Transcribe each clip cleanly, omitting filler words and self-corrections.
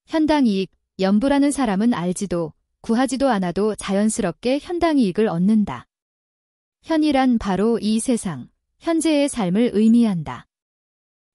현당이익, 연부라는 사람은 알지도 구하지도 않아도 자연스럽게 현당이익을 얻는다. 현이란 바로 이 세상, 현재의 삶을 의미한다.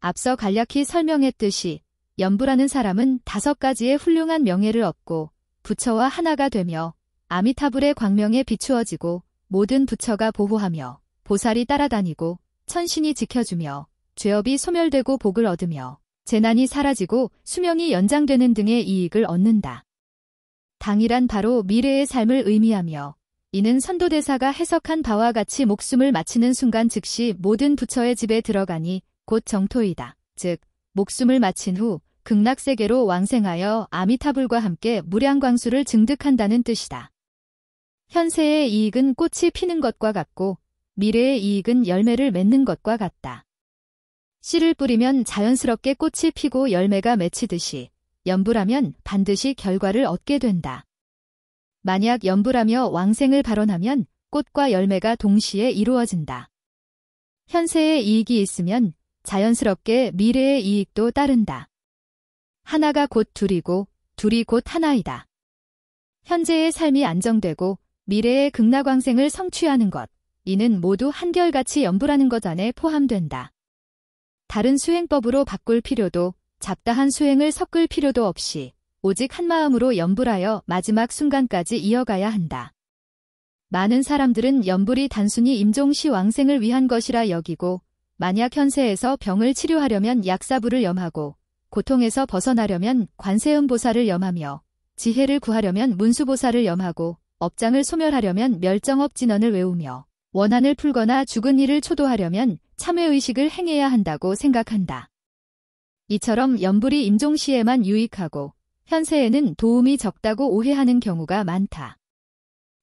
앞서 간략히 설명했듯이 연부라는 사람은 5가지의 훌륭한 명예를 얻고 부처와 하나가 되며 아미타불의 광명에 비추어지고 모든 부처가 보호하며 보살이 따라다니고 천신이 지켜주며 죄업이 소멸되고 복을 얻으며 재난이 사라지고 수명이 연장되는 등의 이익을 얻는다. 당이란 바로 미래의 삶을 의미하며 이는 선도대사가 해석한 바와 같이 목숨을 마치는 순간 즉시 모든 부처의 집에 들어가니 곧 정토이다. 즉 목숨을 마친 후 극락세계로 왕생하여 아미타불과 함께 무량광수를 증득한다는 뜻이다. 현세의 이익은 꽃이 피는 것과 같고 미래의 이익은 열매를 맺는 것과 같다. 씨를 뿌리면 자연스럽게 꽃이 피고 열매가 맺히듯이 연부라면 반드시 결과를 얻게 된다. 만약 연부라며 왕생을 발언하면 꽃과 열매가 동시에 이루어진다. 현세의 이익이 있으면 자연스럽게 미래의 이익도 따른다. 하나가 곧 둘이고 둘이 곧 하나이다. 현재의 삶이 안정되고 미래의 극락왕생을 성취하는 것, 이는 모두 한결같이 연부라는 것 안에 포함된다. 다른 수행법으로 바꿀 필요도 잡다한 수행을 섞을 필요도 없이 오직 한마음으로 연불하여 마지막 순간까지 이어가야 한다. 많은 사람들은 연불이 단순히 임종시 왕생을 위한 것이라 여기고 만약 현세에서 병을 치료하려면 약사부를 염하고 고통에서 벗어나려면 관세음보살을 염하며 지혜를 구하려면 문수보살을 염하고 업장을 소멸하려면 멸정업진언을 외우며 원한을 풀거나 죽은 이를 초도하려면 참회의식을 행해야 한다고 생각한다. 이처럼 연불이 임종시에만 유익하고 현세에는 도움이 적다고 오해하는 경우가 많다.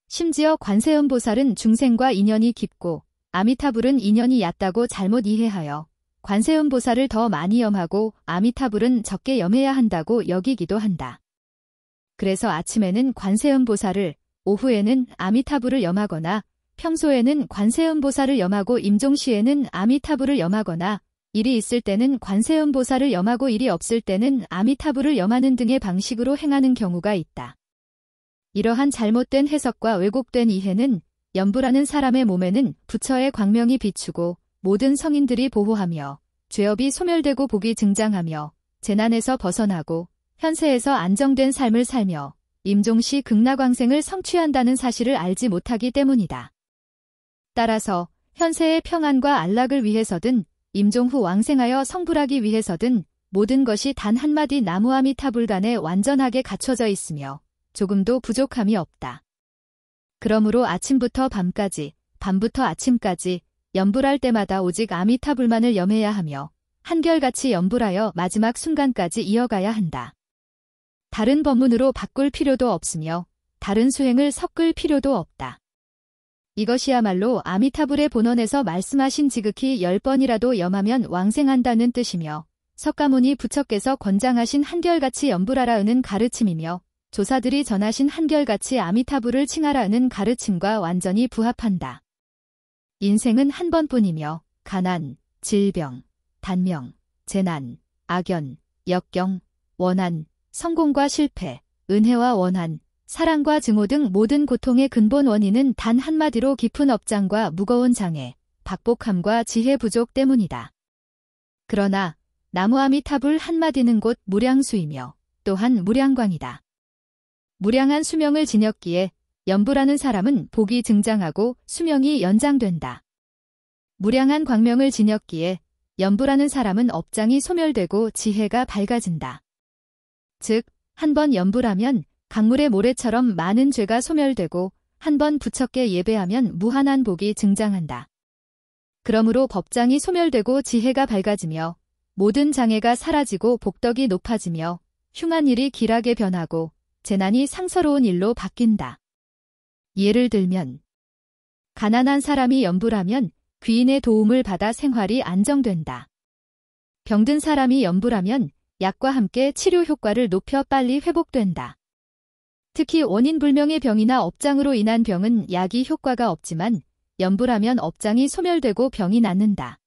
심지어 관세음보살은 중생과 인연이 깊고 아미타불은 인연이 얕다고 잘못 이해하여 관세음보살을 더 많이 염하고 아미타불은 적게 염해야 한다고 여기기도 한다. 그래서 아침에는 관세음보살을, 오후에는 아미타불을 염하거나 평소에는 관세음보살을 염하고 임종시에는 아미타불을 염하거나 일이 있을 때는 관세음보살을 염하고 일이 없을 때는 아미타불을 염하는 등의 방식으로 행하는 경우가 있다. 이러한 잘못된 해석과 왜곡된 이해는 연부라는 사람의 몸에는 부처의 광명이 비추고 모든 성인들이 보호하며 죄업이 소멸되고 복이 증장하며 재난에서 벗어나고 현세에서 안정된 삶을 살며 임종시 극락왕생을 성취한다는 사실을 알지 못하기 때문이다. 따라서 현세의 평안과 안락을 위해서든 임종 후 왕생하여 성불하기 위해서든 모든 것이 단 한마디 나무아미타불간에 완전하게 갖춰져 있으며 조금도 부족함이 없다. 그러므로 아침부터 밤까지, 밤부터 아침까지 연불할 때마다 오직 아미타불만을 염해야 하며 한결같이 연불하여 마지막 순간까지 이어가야 한다. 다른 법문으로 바꿀 필요도 없으며 다른 수행을 섞을 필요도 없다. 이것이야말로 아미타불의 본원에서 말씀하신 지극히 10번이라도 염하면 왕생한다는 뜻이며 석가모니 부처께서 권장하신 한결같이 연불하라는 가르침이며 조사들이 전하신 한결같이 아미타불을 칭하라는 가르침과 완전히 부합한다. 인생은 한 번뿐이며 가난, 질병, 단명, 재난, 악연, 역경, 원한, 성공과 실패, 은혜와 원한, 사랑과 증오 등 모든 고통의 근본 원인은 단 한마디로 깊은 업장과 무거운 장애, 박복함과 지혜 부족 때문이다. 그러나 나무아미타불 한마디는 곧 무량수이며 또한 무량광이다. 무량한 수명을 지녔기에 연불하는 사람은 복이 증장하고 수명이 연장된다. 무량한 광명을 지녔기에 연불하는 사람은 업장이 소멸되고 지혜가 밝아진다. 즉, 한 번 연불하면 강물의 모래처럼 많은 죄가 소멸되고 한 번 부처께 예배하면 무한한 복이 증장한다. 그러므로 법장이 소멸되고 지혜가 밝아지며 모든 장애가 사라지고 복덕이 높아지며 흉한 일이 길하게 변하고 재난이 상서로운 일로 바뀐다. 예를 들면 가난한 사람이 연불하면 귀인의 도움을 받아 생활이 안정된다. 병든 사람이 연불하면 약과 함께 치료 효과를 높여 빨리 회복된다. 특히 원인 불명의 병이나 업장으로 인한 병은 약이 효과가 없지만 연불하면 업장이 소멸되고 병이 낫는다.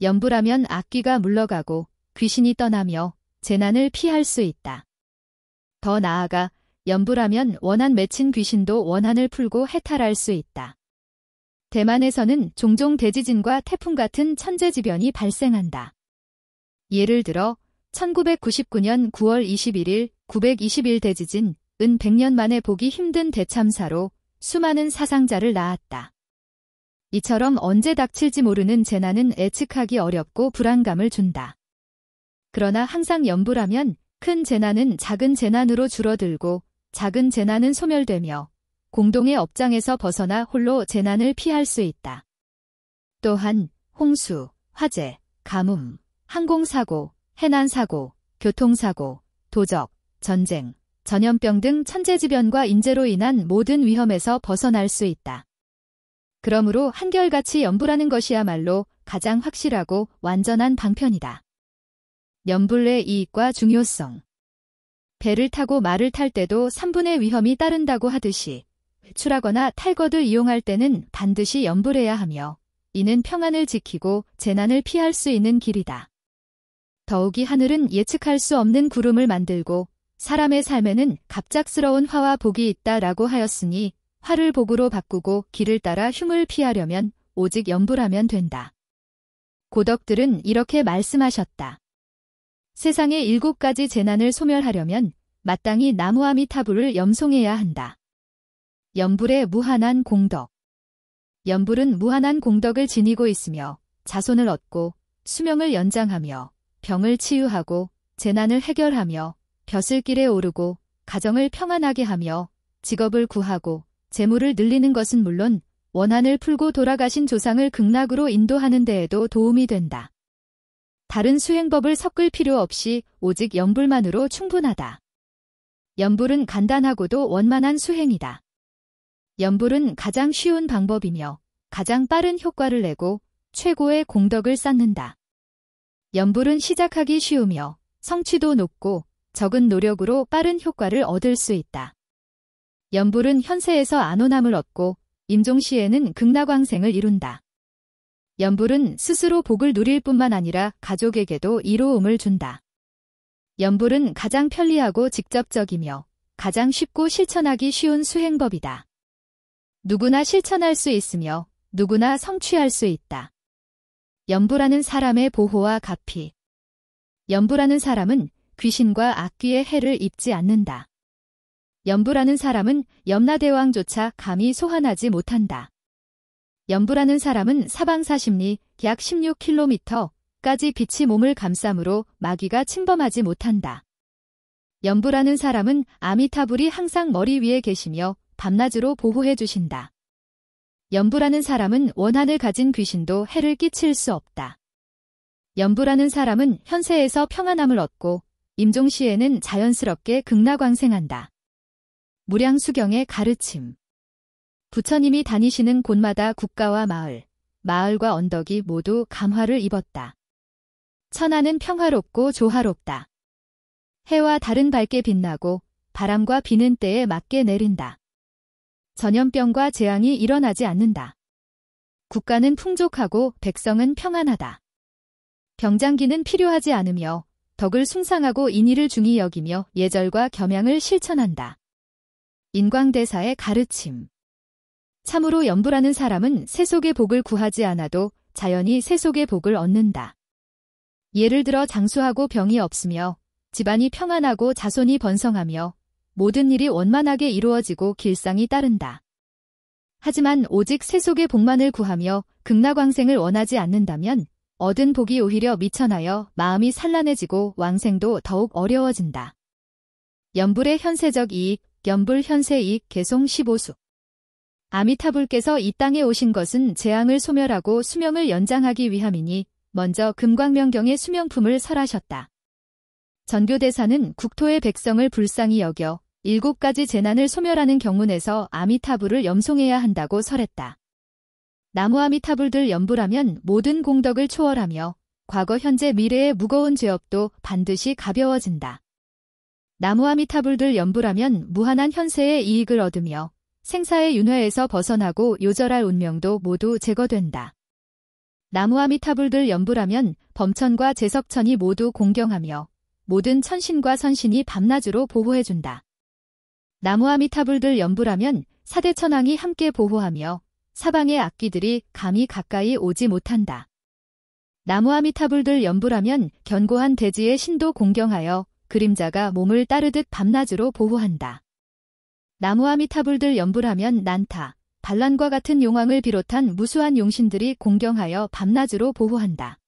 연불하면 악귀가 물러가고 귀신이 떠나며 재난을 피할 수 있다. 더 나아가 연불하면 원한 맺힌 귀신도 원한을 풀고 해탈할 수 있다. 대만에서는 종종 대지진과 태풍 같은 천재지변이 발생한다. 예를 들어 1999년 9월 21일 921 대지진은 100년 만에 보기 힘든 대참사로 수많은 사상자를 낳았다. 이처럼 언제 닥칠지 모르는 재난은 예측하기 어렵고 불안감을 준다. 그러나 항상 연불하면 큰 재난은 작은 재난으로 줄어들고 작은 재난은 소멸되며 공동의 업장에서 벗어나 홀로 재난을 피할 수 있다. 또한 홍수, 화재, 가뭄, 항공사고, 해난사고, 교통사고, 도적, 전쟁, 전염병 등 천재지변과 인재로 인한 모든 위험에서 벗어날 수 있다. 그러므로 한결같이 연불하는 것이야말로 가장 확실하고 완전한 방편이다. 연불의 이익과 중요성. 배를 타고 말을 탈 때도 3분의 위험이 따른다고 하듯이 출하거나 탈 것을 이용할 때는 반드시 연불해야 하며 이는 평안을 지키고 재난을 피할 수 있는 길이다. 더욱이 하늘은 예측할 수 없는 구름을 만들고 사람의 삶에는 갑작스러운 화와 복이 있다라고 하였으니 화를 복으로 바꾸고 길을 따라 흉을 피하려면 오직 연불하면 된다. 고덕들은 이렇게 말씀하셨다. 세상의 7가지 재난을 소멸하려면 마땅히 나무아미타불을 염송해야 한다. 연불의 무한한 공덕. 연불은 무한한 공덕을 지니고 있으며 자손을 얻고 수명을 연장하며 병을 치유하고 재난을 해결하며 벼슬길에 오르고 가정을 평안하게 하며 직업을 구하고 재물을 늘리는 것은 물론 원한을 풀고 돌아가신 조상을 극락으로 인도하는 데에도 도움이 된다. 다른 수행법을 섞을 필요 없이 오직 연불만으로 충분하다. 연불은 간단하고도 원만한 수행이다. 연불은 가장 쉬운 방법이며 가장 빠른 효과를 내고 최고의 공덕을 쌓는다. 연불은 시작하기 쉬우며 성취도 높고 적은 노력으로 빠른 효과를 얻을 수 있다. 연불은 현세에서 안온함을 얻고 임종시에는 극락왕생을 이룬다. 연불은 스스로 복을 누릴 뿐만 아니라 가족에게도 이로움을 준다. 연불은 가장 편리하고 직접적이며 가장 쉽고 실천하기 쉬운 수행법이다. 누구나 실천할 수 있으며 누구나 성취할 수 있다. 연불하는 사람의 보호와 가피. 연불하는 사람은 귀신과 악귀의 해를 입지 않는다. 연불하는 사람은 염라대왕조차 감히 소환하지 못한다. 연불하는 사람은 사방사십리 약 16km까지 빛이 몸을 감싸므로 마귀가 침범하지 못한다. 연불하는 사람은 아미타불이 항상 머리 위에 계시며 밤낮으로 보호해 주신다. 연불하는 사람은 원한을 가진 귀신도 해를 끼칠 수 없다. 연불하는 사람은 현세에서 평안함을 얻고 임종시에는 자연스럽게 극락왕생한다. 무량수경의 가르침. 부처님이 다니시는 곳마다 국가와 마을, 마을과 언덕이 모두 감화를 입었다. 천하는 평화롭고 조화롭다. 해와 달은 밝게 빛나고 바람과 비는 때에 맞게 내린다. 전염병과 재앙이 일어나지 않는다. 국가는 풍족하고 백성은 평안하다. 병장기는 필요하지 않으며 덕을 숭상하고 인의를 중히 여기며 예절과 겸양을 실천한다. 인광대사의 가르침. 참으로 연불하는 사람은 세속의 복을 구하지 않아도 자연히 세속의 복을 얻는다. 예를 들어 장수하고 병이 없으며 집안이 평안하고 자손이 번성하며 모든 일이 원만하게 이루어지고 길상이 따른다. 하지만 오직 세속의 복만을 구하며 극락왕생을 원하지 않는다면 얻은 복이 오히려 미천하여 마음이 산란해지고 왕생도 더욱 어려워진다. 연불의 현세적 이익, 연불 현세 이익 개송 15수. 아미타불께서 이 땅에 오신 것은 재앙을 소멸하고 수명을 연장하기 위함이니 먼저 금광명경의 수명품을 설하셨다. 전교대사는 국토의 백성을 불쌍히 여겨 7가지 재난을 소멸하는 경문에서 아미타불을 염송해야 한다고 설했다. 나무 아미타불들 연불하면 모든 공덕을 초월하며 과거 현재 미래의 무거운 죄업도 반드시 가벼워진다. 나무 아미타불들 연불하면 무한한 현세의 이익을 얻으며 생사의 윤회에서 벗어나고 요절할 운명도 모두 제거된다. 나무 아미타불들 연불하면 범천과 제석천이 모두 공경하며 모든 천신과 선신이 밤낮으로 보호해준다. 나무아미타불들 연불하면 사대천왕이 함께 보호하며 사방의 악귀들이 감히 가까이 오지 못한다. 나무아미타불들 연불하면 견고한 대지의 신도 공경하여 그림자가 몸을 따르듯 밤낮으로 보호한다. 나무아미타불들 연불하면 난타, 반란과 같은 용왕을 비롯한 무수한 용신들이 공경하여 밤낮으로 보호한다.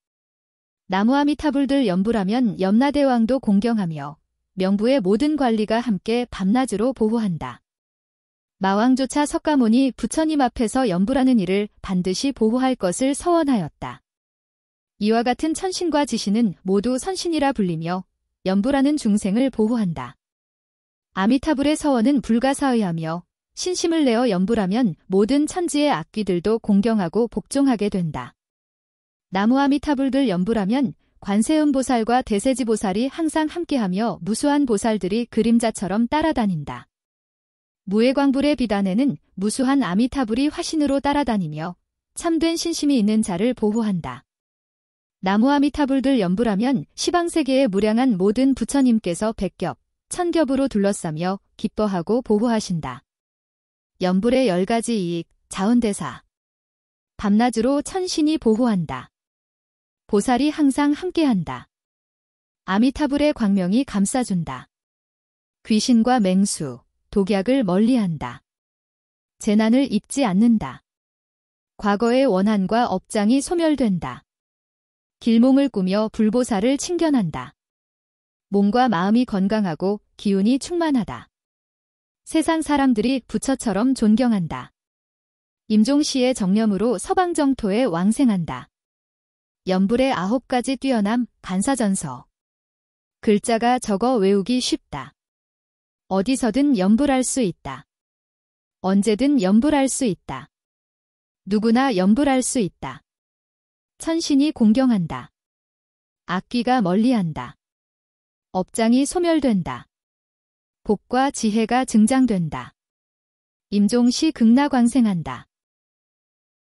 나무아미타불들 연불하면 염라대왕도 공경하며 명부의 모든 관리가 함께 밤낮으로 보호한다. 마왕조차 석가모니 부처님 앞에서 연불하는 이를 반드시 보호할 것을 서원하였다. 이와 같은 천신과 지신은 모두 선신이라 불리며 연불하는 중생을 보호한다. 아미타불의 서원은 불가사의하며 신심을 내어 연불하면 모든 천지의 악귀들도 공경하고 복종하게 된다. 나무아미타불들 연불하면 관세음보살과 대세지보살이 항상 함께하며 무수한 보살들이 그림자처럼 따라다닌다. 무해광불의 비단에는 무수한 아미타불이 화신으로 따라다니며 참된 신심이 있는 자를 보호한다. 나무아미타불들 연불하면 시방세계의 무량한 모든 부처님께서 백겹, 천겹으로 둘러싸며 기뻐하고 보호하신다. 연불의 10가지 이익, 자운대사. 밤낮으로 천신이 보호한다. 보살이 항상 함께한다. 아미타불의 광명이 감싸준다. 귀신과 맹수, 독약을 멀리한다. 재난을 입지 않는다. 과거의 원한과 업장이 소멸된다. 길몽을 꾸며 불보살을 칭견한다. 몸과 마음이 건강하고 기운이 충만하다. 세상 사람들이 부처처럼 존경한다. 임종시의 정념으로 서방정토에 왕생한다. 연불의 9가지 뛰어남 간사전서. 글자가 적어 외우기 쉽다. 어디서든 연불할 수 있다. 언제든 연불할 수 있다. 누구나 연불할 수 있다. 천신이 공경한다. 악귀가 멀리한다. 업장이 소멸된다. 복과 지혜가 증장된다. 임종시 극락왕생한다.